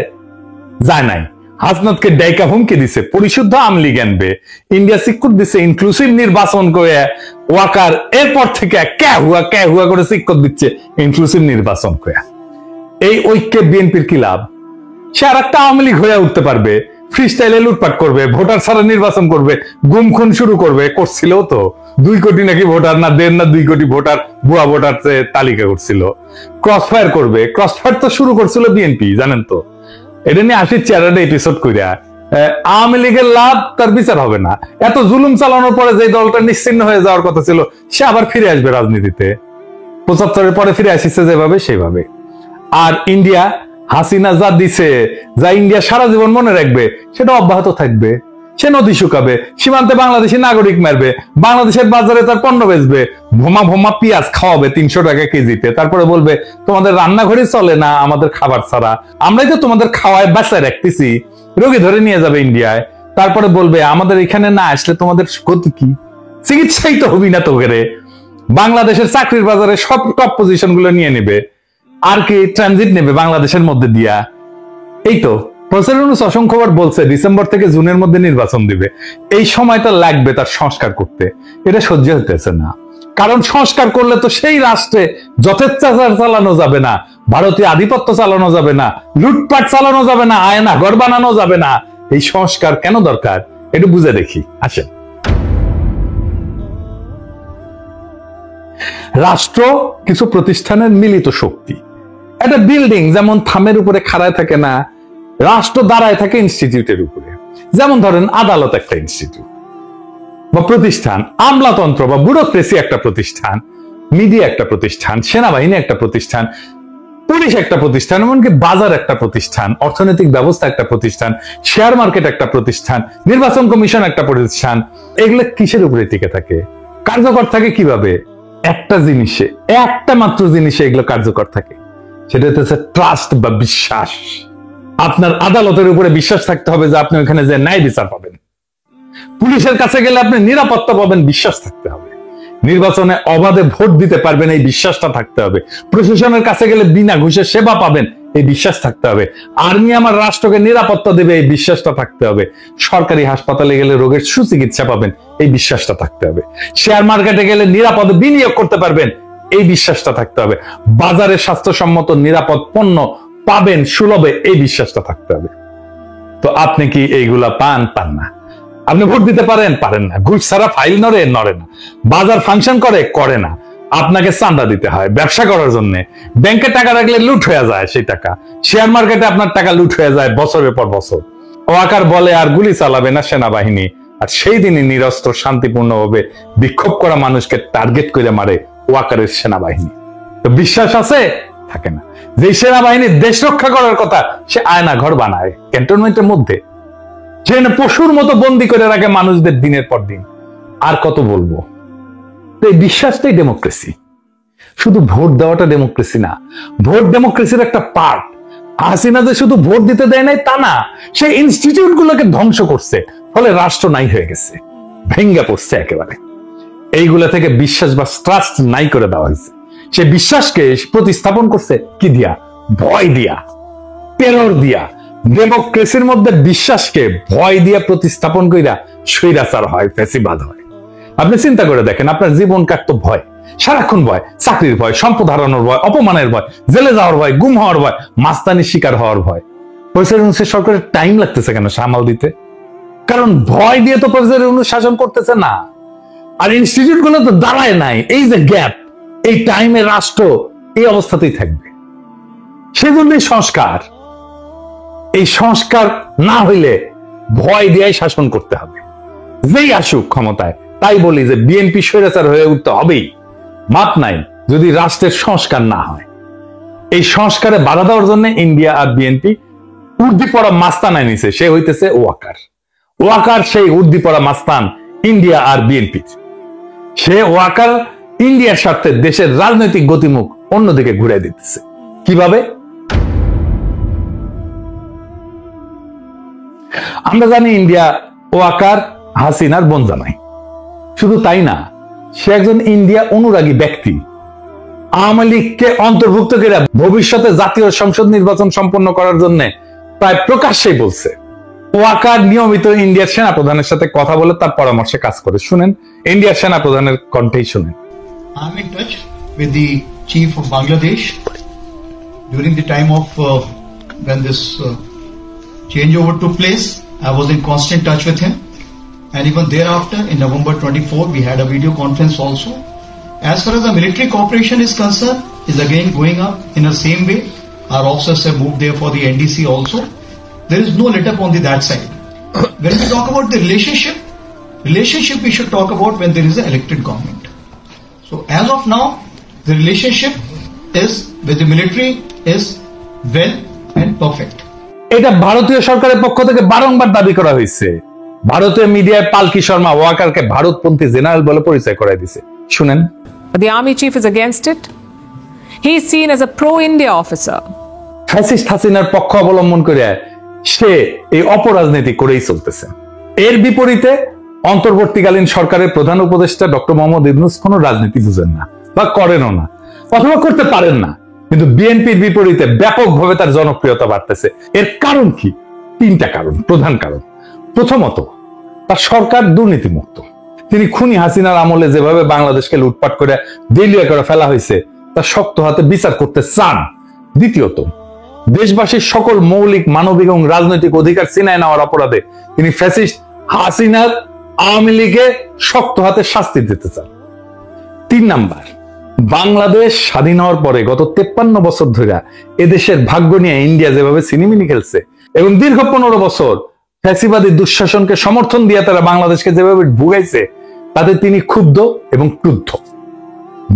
যায় নাই। হাসনাতকে ডাইকা হুমকি দিছে, পরিশুদ্ধ আওয়ামী লীগ আনবে, ইন্ডিয়া সিকুর দিছে, ইনক্লুসিভ নির্বাচন করে। ওয়াকার এরপর থেকে কে হুয়া করে সিকুর দিচ্ছে, ইনক্লুসিভ নির্বাচন করে। এই ঐক্যে বিএনপির কি লাভ? সে আর একটা আওয়ামী লীগ হয়ে উঠতে পারবে, ফ্রি স্টাইলে লুটপাট করবে, ভোটার ছাড়া নির্বাচন করবে, গুম খুন শুরু করবে। করছিল তো 2 কোটি নাকি ভোটার, না 1.5 না 2 কোটি ভোটার, ভুয়া ভোটার তালিকা করছিল। ক্রসফায়ার করবে, ক্রসফায়ার তো শুরু করছিল বিএনপি, জানেন তো। এটা নিয়ে 80 এপিসোড কইরা। আওয়ামী লীগের লাভ, তার বিচার হবে না। এত জুলুম চালানোর পরে যে দলটা নিশ্চিহ্ন হয়ে যাওয়ার কথা ছিল, সে আবার ফিরে আসবে রাজনীতিতে। 75-এর পরে ফিরে আসিছে যেভাবে, সেভাবে। আর ইন্ডিয়া, হাসিনা যা দিছে, যা ইন্ডিয়া সারা জীবন মনে রাখবে, সেটা অব্যাহত থাকবে। সে নদী শুকাবে, সীমান্তে বাংলাদেশি নাগরিক মারবে, বাংলাদেশের বাজারে তার পণ্য বেচবে, ভোমা পেঁয়াজ খাওয়াবে 300 টাকা কেজিতে। তারপরে বলবে তোমাদের রান্নাঘরে চলে না আমাদের খাবার ছাড়া, আমরাই তো তোমাদের খাওয়ায় বাঁচায় রাখতেছি। রোগী ধরে নিয়ে যাবে ইন্ডিয়ায়। তারপরে বলবে আমাদের এখানে না আসলে তোমাদের গতি কি? চিকিৎসাই তো হবি না তোকে। বাংলাদেশের চাকরির বাজারে সব টপ পজিশন গুলো নিয়ে নেবে। আর কি ট্রানজিট নেবে বাংলাদেশের মধ্যে দিয়া। এই তো প্রফেসর ইউনূস অসংখ্যবার বলছে ডিসেম্বর থেকে জুনের মধ্যে নির্বাচন দিবে। এই সময়টা লাগবে তার সংস্কার করতে। এটা সহ্য হতেছে না, কারণ সংস্কার করলে তো সেই রাষ্ট্রে যথেচ্ছাচার চালানো যাবে না, ভারতীয় আধিপত্য চালানো যাবে না, লুটপাট চালানো যাবে না, আয়না ঘর বানানো যাবে না। এই সংস্কার কেন দরকার একটু বুঝে দেখি, আসেন। রাষ্ট্র কিছু প্রতিষ্ঠানের মিলিত শক্তি। একটা বিল্ডিং যেমন থামের উপরে খাড়ায় থাকে না, রাষ্ট্র দাঁড়ায় থাকে ইনস্টিটিউটের উপরে। যেমন ধরেন আদালত একটা ইনস্টিটিউট বা প্রতিষ্ঠান, আমলাতন্ত্র বা ব্যুরোক্রেসি একটা প্রতিষ্ঠান, মিডিয়া একটা প্রতিষ্ঠান, সেনাবাহিনী একটা প্রতিষ্ঠান, পুলিশ একটা প্রতিষ্ঠান, এমনকি বাজার একটা প্রতিষ্ঠান, অর্থনৈতিক ব্যবস্থা একটা প্রতিষ্ঠান, শেয়ার মার্কেট একটা প্রতিষ্ঠান, নির্বাচন কমিশন একটা প্রতিষ্ঠান। এগুলো কিসের উপরে টিকে থাকে, কার্যকর থাকে কিভাবে? একটা জিনিসে, একটা মাত্র জিনিসে এগুলো কার্যকর থাকে, সেটা হচ্ছে ট্রাস্ট বা বিশ্বাস। আপনার আদালতের উপরে বিশ্বাস থাকতে হবে যে আপনি ওখানে যে ন্যায় বিচার পাবেন। পুলিশের কাছে গেলে আপনি নিরাপত্তা পাবেন, বিশ্বাস থাকতে হবে। নির্বাচনে অবাধে ভোট দিতে পারবেন, এই বিশ্বাসটা থাকতে হবে। প্রশাসনের কাছে গেলে বিনা ঘুষে সেবা পাবেন, এই বিশ্বাস থাকতে হবে। আর্মি আমার রাষ্ট্রকে নিরাপত্তা দেবে, এই বিশ্বাসটা থাকতে হবে। সরকারি হাসপাতালে গেলে রোগের সুচিকিৎসা পাবেন, এই বিশ্বাসটা থাকতে হবে। শেয়ার মার্কেটে গেলে নিরাপদে বিনিয়োগ করতে পারবেন, এই বিশ্বাসটা থাকতে হবে। বাজারে স্বাস্থ্যসম্মত নিরাপদ পণ্য পাবেন সুলভে, এই বিশ্বাসটা থাকতে হবে। তো আপনি কি এইগুলা পান না? আপনি ভোট দিতে পারেন না। ঘুষ ছাড়া ফাইল নড়ে না। বাজার ফাংশন করে না। আপনাকে চাঁদা দিতে হয় ব্যবসা করার জন্য। ব্যাংকে টাকা রাখলে লুট হয়ে যায় সেই টাকা। শেয়ার মার্কেটে আপনার টাকা লুট হয়ে যায় বছরের পর বছর। ওয়াকার বলে আর গুলি চালাবে না সেনাবাহিনী, আর সেই দিনই নিরস্ত্র শান্তিপূর্ণভাবে বিক্ষোভ করা মানুষকে টার্গেট করে মারে ওয়াকারের সেনাবাহিনী। তো বিশ্বাস আছে? থাকে না। যে সেনাবাহিনী দেশ রক্ষা করার কথা, সে আয়না ঘর বানায় ক্যান্টনমেন্টের মধ্যে, যেখানে পশুর মতো বন্দি করে রাখে মানুষদের দিনের পর দিন। আর কত বলবো? এই বিশ্বাসটাই ডেমোক্রেসি। শুধু ভোট দেওয়াটা ডেমোক্রেসি না, ভোট ডেমোক্রেসির একটা পার্ট। হাসিনা যে শুধু ভোট দিতে দেয় নাই তা না, সে ইনস্টিটিউট গুলোকে ধ্বংস করছে, ফলে রাষ্ট্র নাই হয়ে গেছে, ভেঙ্গে পড়ছে একেবারে। এইগুলা থেকে বিশ্বাস বা ট্রাস্ট নাই করে দেওয়া হয়েছে। সে বিশ্বাসকে প্রতিস্থাপন করছে কি দিয়া? ভয় দিয়া, টেরর দিয়া, ডেমোক্রেসির মধ্যে বিশ্বাসকে ভয় দিয়ে প্রতিস্থাপন কইরা স্বৈরাচার হয়, ফ্যাসিবাদ হয়। আপনি চিন্তা করে দেখেন, আপনার জীবন কাটতো ভয়, সারাক্ষণ ভয়, চাকরির ভয়, সম্পদ হারানোর ভয়, অপমানের ভয়, জেলে যাওয়ার ভয়, গুম হওয়ার ভয়, মাস্তানির শিকার হওয়ার ভয়। প্রফেসর ইউনূসের সরকারের টাইম লাগতেছে কেন সামাল দিতে? কারণ ভয় দিয়ে তো প্রফেসর ইউনূস শাসন করতেছে না, আর ইনস্টিটিউট গুলো তো দাঁড়ায় নাই। এই যে গ্যাপ, এই টাইমে রাষ্ট্র এই অবস্থাতেই থাকবে। সেজন্যই সংস্কার। এই সংস্কার না হইলে ভয় দিয়ে শাসন করতে হবে, যেই আসুক ক্ষমতায়। তাই বলি যে বিএনপি স্বৈরাচার হয়ে উঠতে হবেই, মাপ নাই যদি রাষ্ট্রের সংস্কার না হয়। এই সংস্কারে বাধা দেওয়ার জন্য ইন্ডিয়া আর বিএনপি উর্দি পড়া মাস্তানায় নিছে। সে হইতেছে ওয়াকার। ওয়াকার সেই উর্দি পড়া মাস্তান ইন্ডিয়া আর বিএনপি। সে ওয়াকার ইন্ডিয়ার স্বার্থে দেশের রাজনৈতিক গতিমুখ অন্যদিকে ঘুরে দিতেছে। কিভাবে? আমরা জানি ইন্ডিয়া ওয়াকার হাসিনার বোন জামাই। শুধু তাই না, সে একজন ইন্ডিয়া অনুরাগী ব্যক্তি। আওয়ামী লীগকে অন্তর্ভুক্ত করে ভবিষ্যতে জাতীয় সংসদ নির্বাচন সম্পন্ন করার জন্য প্রায় প্রকাশ্যেই বলছে। ওয়াকার নিয়মিত ইন্ডিয়ার সেনাপ্রধানের সাথে কথা বলে তার পরামর্শে কাজ করে। শুনেন ইন্ডিয়ার সেনাপ্রধানের কণ্ঠেই শুনেন। I'm in touch with the chief of Bangladesh during the time of when this changeover took place. I was in constant touch with him, and even thereafter in November 24 we had a video conference also. As far as the military cooperation is concerned, is again going up in the same way. Our officers have moved there for the NDC also. There is no let up on that side. When we talk about the relationship we should talk about when there is an elected government. So as of now, the relationship is with the military is well and perfect. এটা ভারতীয় সরকারের পক্ষ থেকে বারংবার দাবি করা হয়েছে। ভারতীয় মিডিয়ায় পালকি শর্মা ওয়াকারকে ভারতপন্থী জেনারেল বলে পরিচয় করায় দিছে। শুনেন। The army chief is against it. He is seen as a pro-India officer. Fascist হাসিনার পক্ষ অবলম্বন করে সে এই অপরাজনীতি করেই চলতেছে। এর বিপরীতে অন্তর্বর্তীকালীন সরকারের প্রধান উপদেষ্টা ডক্টর মোহাম্মদ ইউনূস কোনো রাজনীতি বুঝেন না বা করেনও না, অথবা করতে পারেন না। কিন্তু বিএনপির বিপরীতে ব্যাপকভাবে তার জনপ্রিয়তা বাড়তেছে। এর কারণ কি? তিনটা কারণ, প্রধান কারণ। প্রথমত, তার সরকার দুর্নীতিমুক্ত। তিনি খুনি হাসিনার আমলে যেভাবে বাংলাদেশকে লুটপাট করে দেউলিয়া করে ফেলা হয়েছে তার শক্ত হাতে বিচার করতে চান। দ্বিতীয়ত, দেশবাসীর সকল মৌলিক মানবিক এবং রাজনৈতিক অধিকার ছিনায় নেওয়ার অপরাধে তিনি ফ্যাসিস্ট হাসিনার আওয়ামী লীগে শক্ত হাতে শাস্তি দিতে চান। 3 নাম্বার, বাংলাদেশ স্বাধীন হওয়ার পরে গত 53 বছর ধরে এদেশের ভাগ্য নিয়ে ইন্ডিয়া যেভাবে সিনেমিনি খেলছে এবং দীর্ঘ 15 বছর ফ্যাসিবাদী দুঃশাসনকে সমর্থন দিয়ে তারা বাংলাদেশকে যেভাবে ভুগাইছে, তাতে তিনি ক্ষুব্ধ এবং ক্রুদ্ধ।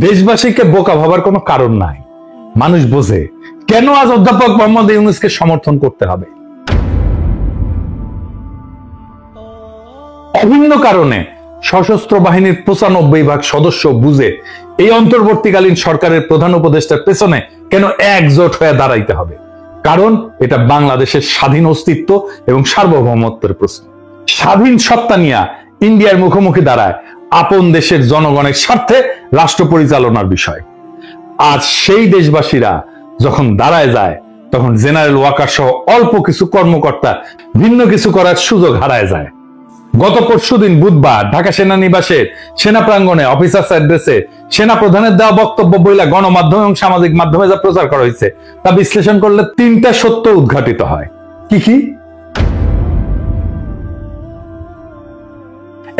দেশবাসীকে বোকা ভাবার কোনো কারণ নাই। মানুষ বোঝে কেন আজ অধ্যাপক মোহাম্মদ ইউনূসকে সমর্থন করতে হবে। অভিন্ন কারণে সশস্ত্র বাহিনীর 95% সদস্য বুঝে এই অন্তর্বর্তীকালীন সরকারের প্রধান উপদেষ্টার পেছনে কেন একজোট হয়ে দাঁড়াইতে হবে। কারণ এটা বাংলাদেশের স্বাধীন অস্তিত্ব এবং সার্বভৌমত্বের প্রশ্ন। স্বাধীন সত্তা নিয়ে ইন্ডিয়ার মুখোমুখি দাঁড়ায় আপন দেশের জনগণের স্বার্থে রাষ্ট্র পরিচালনার বিষয়। আজ সেই দেশবাসীরা যখন দাঁড়ায় যায়, তখন জেনারেল ওয়াকার সহ অল্প কিছু কর্মকর্তা ভিন্ন কিছু করার সুযোগ হারায় যায়। গত পরশুদিন বুধবার ঢাকা সেনানিবাসের সেনা প্রাঙ্গণে অফিসার্স অ্যাড্রেসে সেনা প্রধানের দেওয়া বক্তব্য বইলা গণমাধ্যম এবং সামাজিক মাধ্যমে যা প্রচার করা হয়েছে তা বিশ্লেষণ করলে 3টা সত্য উদ্ঘাটিত হয়। কি কি?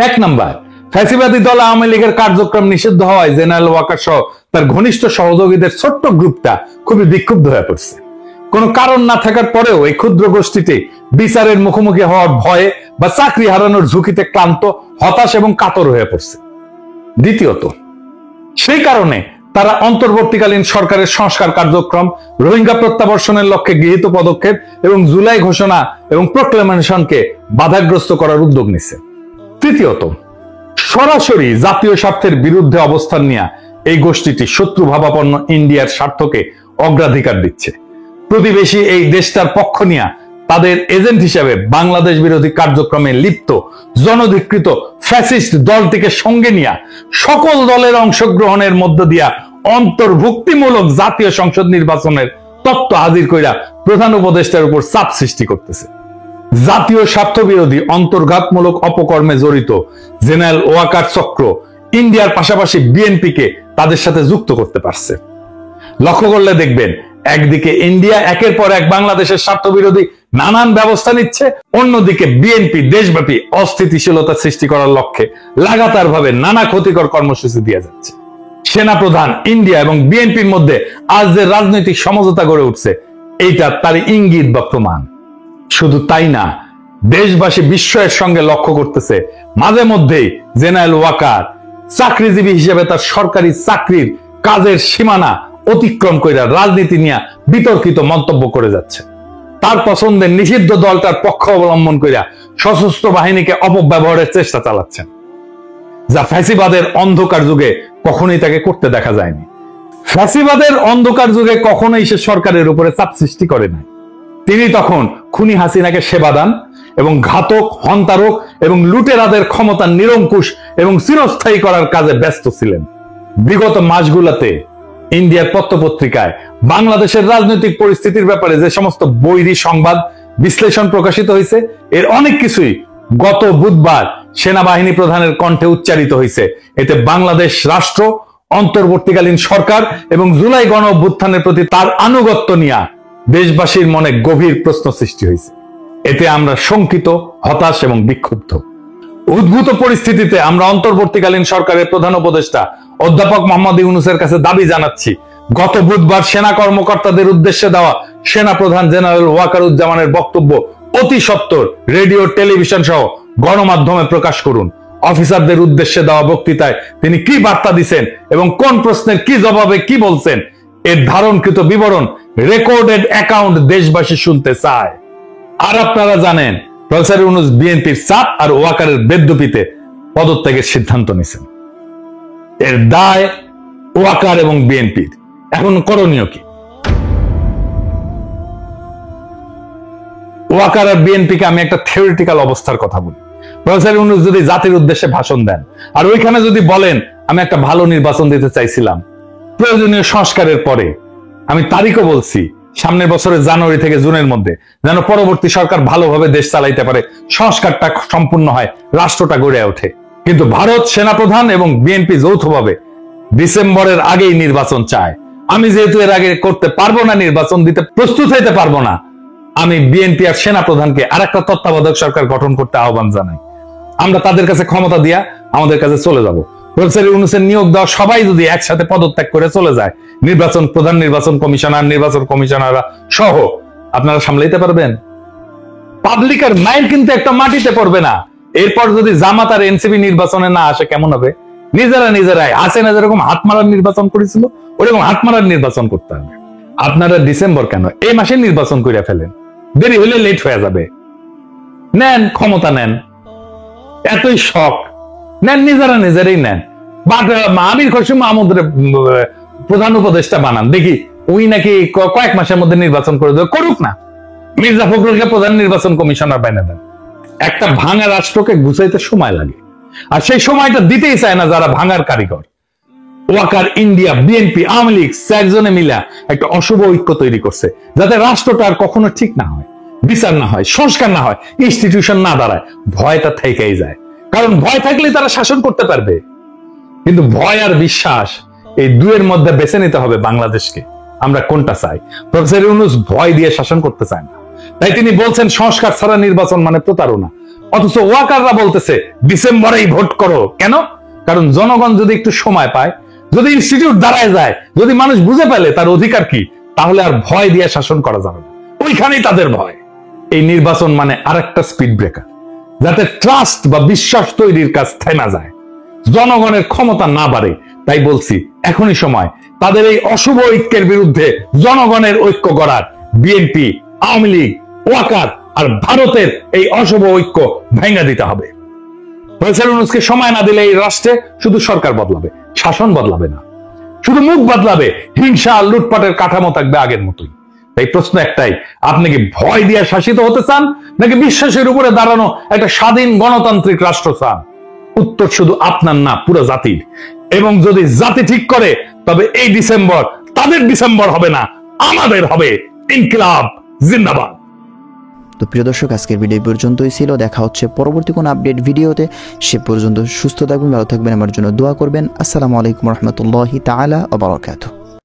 1 নাম্বার, ফ্যাসিবাদী দল আওয়ামী লীগের কার্যক্রম নিষিদ্ধ হওয়ায় জেনারেল ওয়াকার সহ তার ঘনিষ্ঠ সহযোগীদের ছোট্ট গ্রুপটা খুবই বিক্ষুব্ধ হয়ে পড়ছে। কোন কারণ না থাকার পরেও এই ক্ষুদ্র গোষ্ঠীটি বিচারের মুখোমুখি হওয়ার ভয়ে বা চাকরি হারানোর ঝুঁকিতে ক্লান্ত, হতাশ এবং কাতর হয়ে পড়ছে। দ্বিতীয়ত, সেই কারণে তারা অন্তর্বর্তীকালীন সরকারের সংস্কার কার্যক্রম, রোহিঙ্গা প্রত্যাবর্ষণের লক্ষ্যে গৃহীত পদক্ষেপ এবং জুলাই ঘোষণা এবং প্রক্লেমেশনকে বাধাগ্রস্ত করার উদ্যোগ নিছে। তৃতীয়ত, সরাসরি জাতীয় স্বার্থের বিরুদ্ধে অবস্থান নিয়ে এই গোষ্ঠীটি শত্রু ভাবাপন্ন ইন্ডিয়ার স্বার্থকে অগ্রাধিকার দিচ্ছে। প্রতিবেশী এই দেশটার পক্ষ নিয়ে তাদের এজেন্ট হিসেবে বাংলাদেশ বিরোধী কার্যক্রমে লিপ্ত জনধিকৃত ফ্যাসিস্ট দলটিকে সঙ্গে নিয়ে সকল দলের অংশগ্রহণের মধ্য দিয়া অন্তর্ভুক্তিমূলক জাতীয় সংসদ নির্বাচনের তত্ত্ব হাজির কইরা প্রধান উপদেষ্টার উপর চাপ সৃষ্টি করতেছে। জাতীয় স্বার্থ বিরোধী অন্তর্ঘাতমূলক অপকর্মে জড়িত জেনারেল ওয়াকার চক্র ইন্ডিয়ার পাশাপাশি বিএনপিকে তাদের সাথে যুক্ত করতে পারছে। লক্ষ্য করলে দেখবেন, একদিকে ইন্ডিয়া একের পর এক বাংলাদেশের স্বার্থ বিরোধী নানান ব্যবস্থা নিচ্ছে, অন্যদিকে বিএনপি দেশব্যাপী অস্থিতিশীলতা সৃষ্টি করার লক্ষ্যে লাগাতার ভাবে নানা ক্ষতিকর কর্মসূচি দিয়ে যাচ্ছে। সেনাপ্রধান, ইন্ডিয়া এবং বিএনপির মধ্যে আজ যে রাজনৈতিক সমঝোতা গড়ে উঠছে, এইটা তার ইঙ্গিত বা প্রমাণ। শুধু তাই না, দেশবাসী বিস্ময়ের সঙ্গে লক্ষ্য করতেছে মাঝে মধ্যেই জেনারেল ওয়াকার চাকরিজীবী হিসেবে তার সরকারি চাকরির কাজের সীমানা অতিক্রম করে রাজনীতি নিয়ে বিতর্কিত মন্তব্য করে যাচ্ছে। তার পছন্দের নিষিদ্ধ দলটার পক্ষ অবলম্বন করে সশস্ত্র বাহিনীকে অপব্যবহারের চেষ্টা চালাচ্ছেন, যা ফ্যাসিবাদের অন্ধকার যুগে কখনোই তাকে করতে দেখা যায়নি। ফ্যাসিবাদের অন্ধকার যুগে কখনোই সে সরকারের উপরে চাপ সৃষ্টি করে নাই। তিনি তখন খুনি হাসিনাকে সেবা দান এবং ঘাতক, হন্তারক এবং লুটেরাদের ক্ষমতা নিরঙ্কুশ এবং চিরস্থায়ী করার কাজে ব্যস্ত ছিলেন। বিগত মাসগুলোতে ইন্ডিয়ার পত্রপত্রিকায় বাংলাদেশের রাজনৈতিক পরিস্থিতির ব্যাপারে যে সমস্ত বৈরী সংবাদ বিশ্লেষণ প্রকাশিত হয়েছে, এর অনেক কিছুই গত বুধবার সেনাবাহিনী প্রধানের কণ্ঠে উচ্চারিত হয়েছে। এতে বাংলাদেশ রাষ্ট্র, অন্তর্বর্তীকালীন সরকার এবং জুলাই গণ অভ্যুত্থানের প্রতি তার আনুগত্য নিয়ে দেশবাসীর মনে গভীর প্রশ্ন সৃষ্টি হয়েছে। এতে আমরা শঙ্কিত, হতাশ এবং বিক্ষুব্ধ। উদ্ভূত পরিস্থিতিতে আমরা অন্তর্বর্তীকালীন সরকারের প্রধান উপদেষ্টা অধ্যাপক মোহাম্মদ ইউনূসের কাছে দাবি জানাচ্ছি, গত বুধবার সেনা কর্মকর্তাদের উদ্দেশ্যে দেওয়া সেনা প্রধান জেনারেল ওয়াকারুজ্জামানের বক্তব্য অতি সত্বর রেডিও, টেলিভিশন সহ গণমাধ্যমে প্রকাশ করুন। অফিসারদের উদ্দেশ্যে দেওয়া বক্তৃতায় তিনি কি বার্তা দিচ্ছেন এবং কোন প্রশ্নের কি জবাবে কি বলছেন, এর ধারণকৃত বিবরণ, রেকর্ডেড অ্যাকাউন্ট দেশবাসী শুনতে চায়। আর আপনারা জানেন, প্রফেসর ইউনূস বিএনপির চাপ আর ওয়াকারের বেদ্যুপিতে পদত্যাগের সিদ্ধান্ত নিয়েছেন। এর দায় ওয়াকার এবং বিএনপির। এখন করণীয় কি? ওয়াকার আর বিএনপিকে আমি একটা থিওরিটিক্যাল অবস্থার কথা বলি। প্রফেসর ইউনূস যদি জাতির উদ্দেশ্যে ভাষণ দেন আর ওইখানে যদি বলেন, আমি একটা ভালো নির্বাচন দিতে চাইছিলাম প্রয়োজনীয় সংস্কারের পরে, আমি তারিখও বলছি, সামনের বছরের জানুয়ারি থেকে জুনের মধ্যে, যেন পরবর্তী সরকার ভালোভাবে দেশ চালাইতে পারে, সংস্কারটা সম্পূর্ণ হয়, রাষ্ট্রটা গড়ে ওঠে। কিন্তু ভারত সেনাপ্রধান এবং বিএনপি যৌথভাবে ডিসেম্বরের আগেই নির্বাচন চায়। আমি যেহেতু এর আগে করতে পারবো না, নির্বাচন দিতে প্রস্তুত হইতে পারবো না, আমি বিএনপি আর সেনাপ্রধানকে আর একটা তত্ত্বাবধায়ক সরকার গঠন করতে আহ্বান জানাই। আমরা তাদের কাছে ক্ষমতা দিয়া আমাদের কাছে চলে যাব। প্রফেসর ইউনূসের নিয়োগ দেওয়া সবাই যদি একসাথে পদত্যাগ করে চলে যায়, নির্বাচন প্রধান, নির্বাচন কমিশনার, নির্বাচন কমিশনাররা সহ, আপনারা সামলাইতে পারবেন? পাবলিকের মাইন্ড কিন্তু একটা মাটিতে পড়বে না। এরপর যদি জামাত আর এনসিপি নির্বাচনে না আসে কেমন হবে? নিজেরাই হাসিনা যেরকম হাত মারার নির্বাচন করেছিল, ওরকম হাত মারার নির্বাচন করতে হবে। আপনারা ডিসেম্বর কেন, এই মাসে নির্বাচন করে ফেলেন, দেরি হলে লেট হয়ে যাবে। নেন ক্ষমতা, নেন, এতই শখ নেন, নিজেরাই নেন। আমির খসরু মাহমুদের প্রধান উপদেষ্টা বানান, দেখি উনি নাকি কয়েক মাসের মধ্যে নির্বাচন করে দেবে, করুক না। মির্জা ফখরুলকে প্রধান নির্বাচন কমিশনার বানিয়ে দেন। একটা ভাঙা রাষ্ট্রকে গুছাইতে সময় লাগে, আর সেই সময়টা দিতেই চায় না যারা ভাঙার কারিগর। ওয়াকার, ইন্ডিয়া, বিএনপি, আওয়ামী লীগ চারজনে মিলা একটা অশুভ ঐক্য তৈরি করছে, যাতে রাষ্ট্রটা আর কখনো ঠিক না হয়, বিচার না হয়, সংস্কার না হয়, ইনস্টিটিউশন না দাঁড়ায়। ভয়টা থেকেই যায়, কারণ ভয় থাকলে তারা শাসন করতে পারবে। কিন্তু ভয় আর বিশ্বাস, এই দুয়ের মধ্যে বেছে নিতে হবে বাংলাদেশকে, আমরা কোনটা চাই। প্রফেসর ইউনূস ভয় দিয়ে শাসন করতে চায় না, তাই তিনি বলছেন সংস্কার ছাড়া নির্বাচন মানে প্রতারণা। অথচ ওয়াকাররা বলতেছে ডিসেম্বরেই ভোট করো। কেন? কারণ জনগণ যদি একটু সময় পায়, যদি ইনস্টিটিউট দাঁড়ায় যায়, যদি মানুষ বুঝে পেলে তার অধিকার কি, তাহলে আর ভয় দিয়ে শাসন করা যাবে না। ওইখানেই তাদের ভয়। এই নির্বাচন মানে আরেকটা স্পিড ব্রেকার, যাতে ট্রাস্ট বা বিশ্বাস তৈরির কাজ থেমে যায়, জনগণের ক্ষমতা না বাড়ে। তাই বলছি, এখনই সময় তাদের এই অশুভ ঐক্যের বিরুদ্ধে জনগণের ঐক্য গড়ার। বিএনপি, আওয়ামী লীগ, ওয়াকার আর ভারতের এই অশুভ ঐক্য ভেঙে দিতে হবে। প্রফেসর ইউনূসকে সময় না দিলে এই রাষ্ট্রে শুধু সরকার বদলাবে, শাসন বদলাবে না, শুধু মুখ বদলাবে, হিংসা আর লুটপাটের কাঠামো থাকবে আগের মতোই। তাই প্রশ্ন একটাই, আপনি কি ভয় দিয়ে শাসিত হতে চান, নাকি বিশ্বাসের উপরে দাঁড়ানো একটা স্বাধীন গণতান্ত্রিক রাষ্ট্র চান? উত্তর শুধু আপনার না, পুরো জাতির। এবং যদি জাতি ঠিক করে, তবে এই ডিসেম্বর তাদের ডিসেম্বর হবে না, আমাদের হবে। ইনকিলাব জিন্দাবাদ। তো প্রিয় দর্শক, আজকের ভিডিও পর্যন্তই ছিল। দেখা হচ্ছে পরবর্তী কোনো আপডেট ভিডিওতে। সে পর্যন্ত সুস্থ থাকবেন, ভালো থাকবেন, আমার জন্য দোয়া করবেন। আসসালামু আলাইকুম রহমতুল্লাহি তাআলা ওয়া বারাকাতুহু।